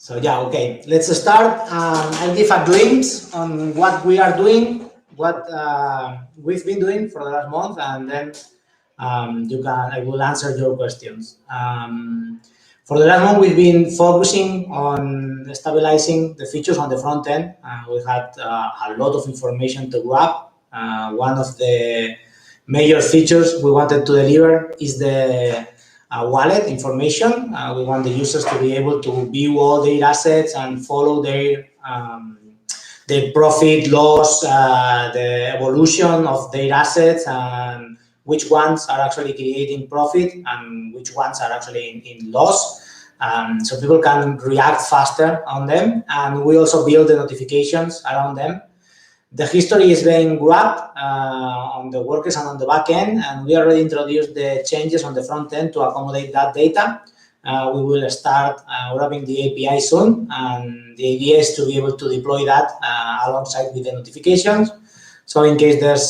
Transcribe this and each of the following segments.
So yeah, okay, let's start. I'll give a glimpse on what we are doing, what we've been doing for the last month, and then I will answer your questions. For the last month, we've been focusing on stabilizing the features on the front end. We had a lot of information to grab. One of the major features we wanted to deliver is the wallet information. We want the users to be able to view all their assets and follow their profit, loss, the evolution of their assets, and which ones are actually creating profit and which ones are actually in loss. So people can react faster on them, and we also build the notifications around them. The history is being grabbed on the workers and on the back end, and we already introduced the changes on the front end to accommodate that data. We will start grabbing the API soon, and the idea is to be able to deploy that alongside with the notifications. So in case there's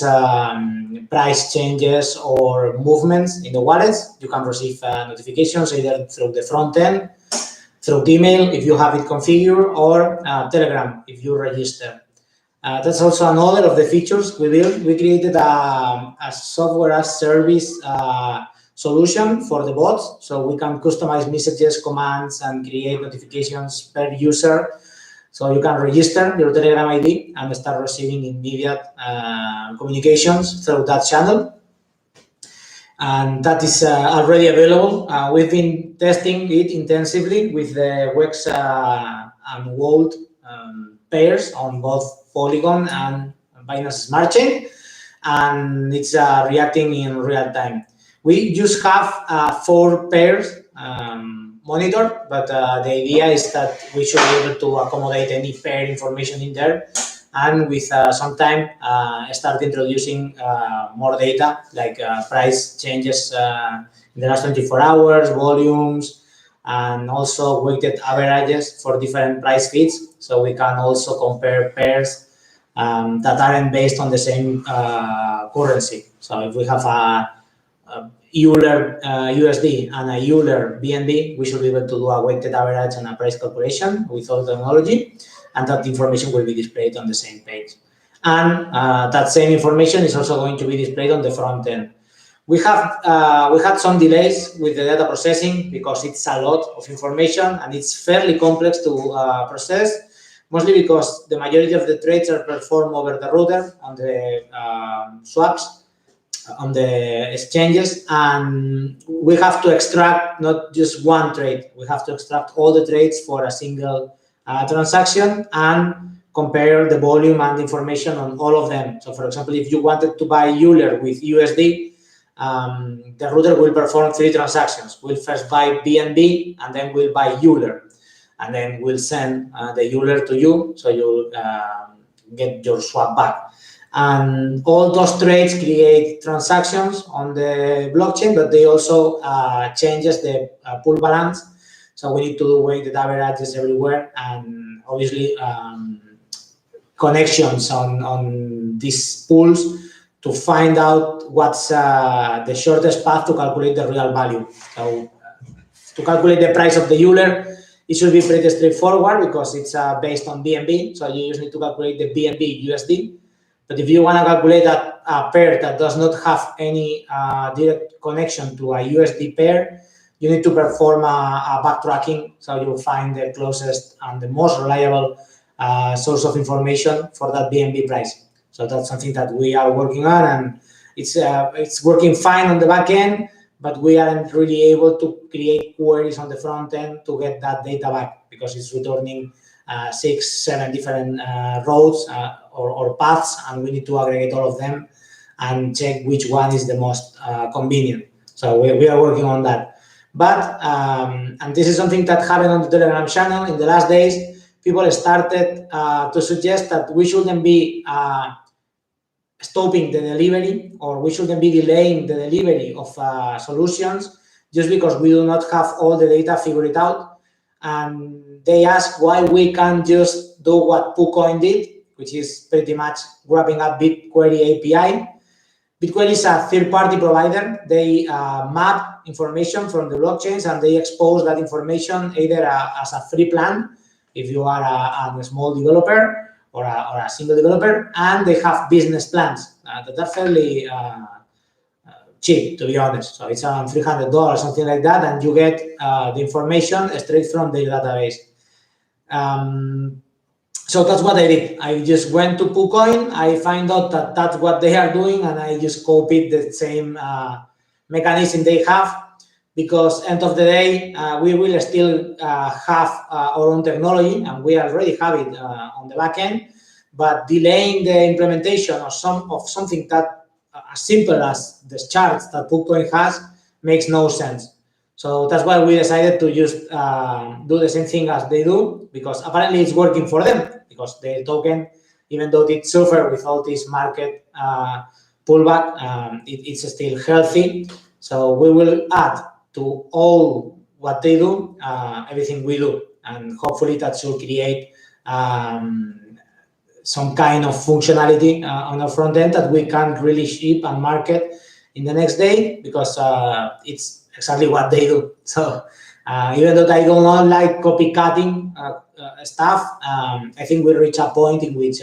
price changes or movements in the wallets, you can receive notifications either through the front end, through email if you have it configured, or Telegram if you register. That's also another of the features we built. We created a software as service solution for the bots, so we can customize messages, commands, and create notifications per user. So you can register your Telegram ID and start receiving immediate communications through that channel. And that is already available. We've been testing it intensively with the WEX and Volt pairs on both Polygon and Binance Smart Chain, and it's reacting in real time. We just have 4 pairs monitored, but the idea is that we should be able to accommodate any pair information in there, and with some time start introducing more data like price changes in the last 24 hours, volumes, and also weighted averages for different price feeds, so we can also compare pairs that aren't based on the same currency. So if we have a Euler USD and a Euler BNB, we should be able to do a weighted average and a price calculation with all technology, and that information will be displayed on the same page. And that same information is also going to be displayed on the front end. We had some delays with the data processing because it's a lot of information and it's fairly complex to process, mostly because the majority of the trades are performed over the router on the swaps, on the exchanges, and we have to extract not just one trade. We have to extract all the trades for a single transaction and compare the volume and information on all of them. So, for example, if you wanted to buy Euler with USD, the router will perform 3 transactions. We'll first buy BNB, and then we'll buy Euler, and then we'll send the Euler to you, so you'll get your swap back. And all those trades create transactions on the blockchain, but they also changes the pool balance. So we need to do weighted averages everywhere, and obviously connections on these pools to find out what's the shortest path to calculate the real value. So to calculate the price of the Euler, it should be pretty straightforward because it's based on BNB. So you just need to calculate the BNB USD. But if you want to calculate a pair that does not have any direct connection to a USD pair, you need to perform a backtracking. So you'll find the closest and the most reliable source of information for that BNB price. So that's something that we are working on, and it's working fine on the back end, but we aren't really able to create queries on the front end to get that data back because it's returning 6, 7 different roads or paths, and we need to aggregate all of them and check which one is the most convenient. So we are working on that. But, and this is something that happened on the Telegram channel in the last days, people started to suggest that we shouldn't be stopping the delivery, or we shouldn't be delaying the delivery of solutions just because we do not have all the data figured out. And they ask why we can't just do what KuCoin did, which is pretty much grabbing up BigQuery API. BigQuery is a third-party provider. They map information from the blockchains and they expose that information either as a free plan if you are a small developer or a single developer, and they have business plans that are fairly cheap, to be honest. So it's around $300, something like that, and you get the information straight from their database. So that's what I did. I just went to KuCoin. I find out that that's what they are doing, and I just copied the same mechanism they have. Because end of the day, we will still have our own technology, and we already have it on the back end. But delaying the implementation of something that as simple as the charts that KuCoin has makes no sense. So that's why we decided to just do the same thing as they do, because apparently it's working for them, because the token, even though it suffered with all this market pullback, it's still healthy. So we will add to all what they do, everything we do, and hopefully that should create some kind of functionality on our front end that we can really ship and market in the next day, because it's exactly what they do. So even though I don't like copycatting stuff, I think we reach a point in which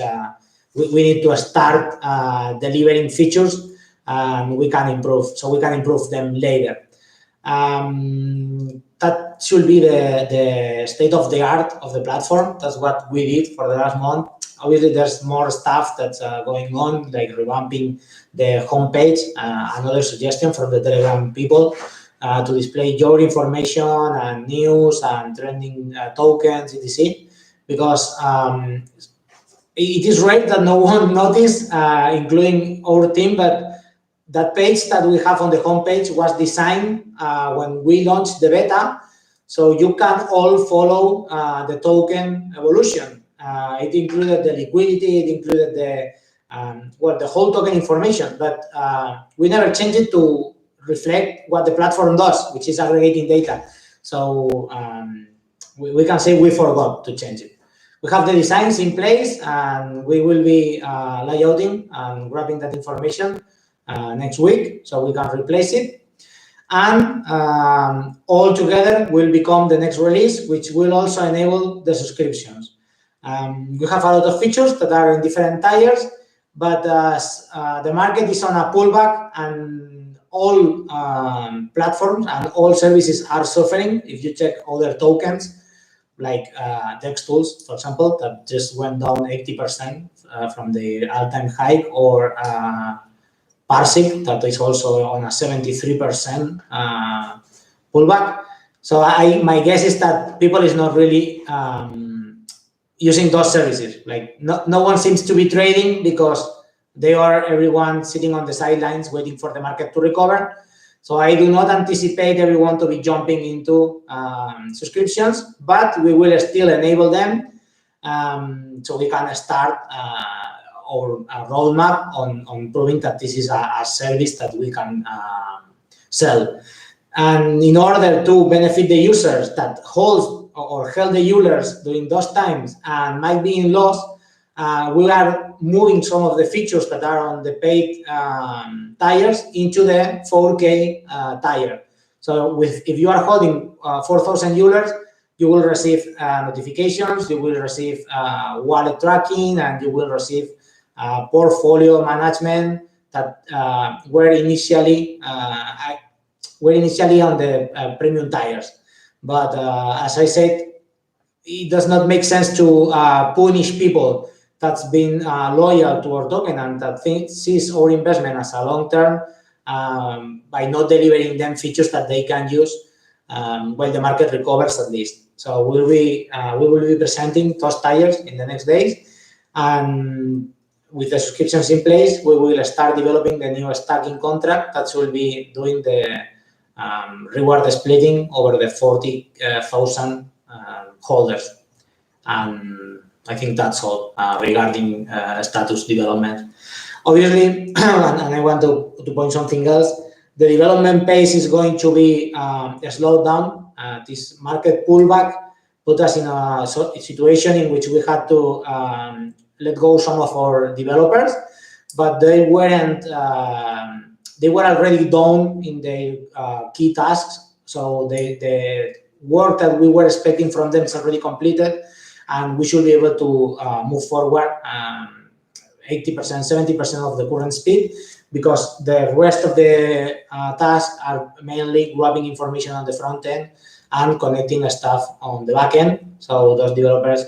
we need to start delivering features, and we can improve. So we can improve them later. That should be the state of the art of the platform. That's what we did for the last month. Obviously, there's more stuff that's going on, like revamping the homepage. Another suggestion from the Telegram people to display your information and news and trending tokens, etc. Because it is right that no one noticed, including our team, but that page that we have on the homepage was designed when we launched the beta, so you can all follow the token evolution. It included the liquidity, it included the whole token information, but we never changed it to reflect what the platform does, which is aggregating data. So we can say we forgot to change it. We have the designs in place, and we will be layouting and grabbing that information next week, so we can replace it. And all together will become the next release, which will also enable the subscriptions. We have a lot of features that are in different tiers, but the market is on a pullback, and all platforms and all services are suffering. If you check other tokens, like Dex Tools, for example, that just went down 80% from the all-time high, or Parsec, that is also on a 73% pullback. So my guess is that people is not really using those services. Like no one seems to be trading, because everyone sitting on the sidelines waiting for the market to recover. So I do not anticipate everyone to be jumping into subscriptions, but we will still enable them, so we can start our roadmap on proving that this is a service that we can sell. And in order to benefit the users that hold or held the EULers during those times and might be in loss, we are moving some of the features that are on the paid tiers into the 4K tier. So if you are holding 4,000 EULers, you will receive notifications, you will receive wallet tracking, and you will receive portfolio management that were initially on the premium tiers. But as I said, it does not make sense to punish people that's been loyal to our token and that sees our investment as a long-term by not delivering them features that they can use while the market recovers, at least. So we will be presenting those tiers in the next days, and with the subscriptions in place, we will start developing the new stacking contract that will be doing the reward splitting over the 40,000 holders. And I think that's all regarding status development. Obviously, and I want to point something else, the development pace is going to be slowed down. This market pullback put us in a situation in which we had to let go some of our developers, but they weren't. They were already done in their key tasks, so the work that we were expecting from them is already completed. and we should be able to move forward 80%, 70% of the current speed, because the rest of the tasks are mainly grabbing information on the front end and connecting stuff on the back end. So those developers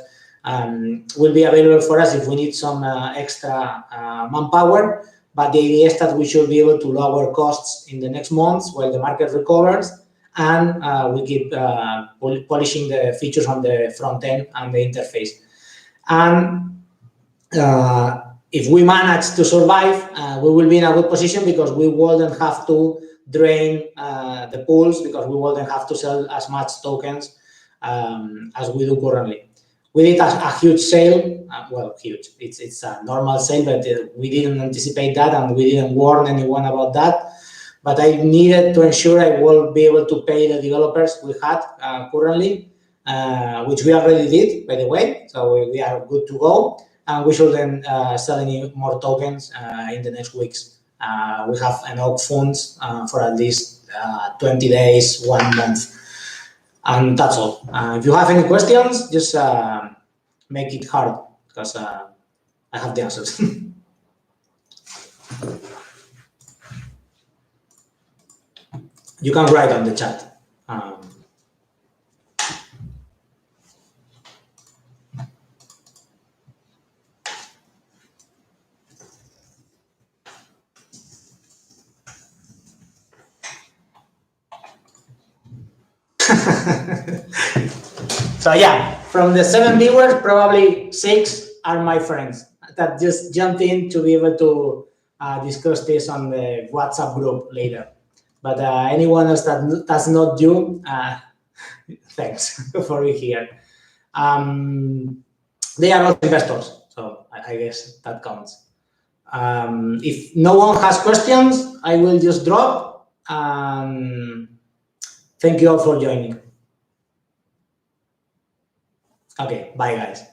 will be available for us if we need some extra manpower. But the idea is that we should be able to lower costs in the next months while the market recovers, and we keep polishing the features on the front end and the interface. And if we manage to survive, we will be in a good position, because we wouldn't have to drain the pools, because we wouldn't have to sell as much tokens as we do currently. We did a huge sale. Well, huge. It's a normal sale, but we didn't anticipate that, and we didn't warn anyone about that. But I needed to ensure I will be able to pay the developers we had currently, which we already did, by the way. So we are good to go, and we shouldn't sell any more tokens in the next weeks. We have enough funds for at least 20 days, 1 month. And that's all. If you have any questions, just make it hard, because I have the answers. You can write on the chat. So yeah, from the 7 viewers, probably 6 are my friends that just jumped in to be able to discuss this on the WhatsApp group later. But anyone else that's not you, thanks for being here. They are also investors, so I guess that counts. If no one has questions, I will just drop. Thank you all for joining. Okay, bye guys.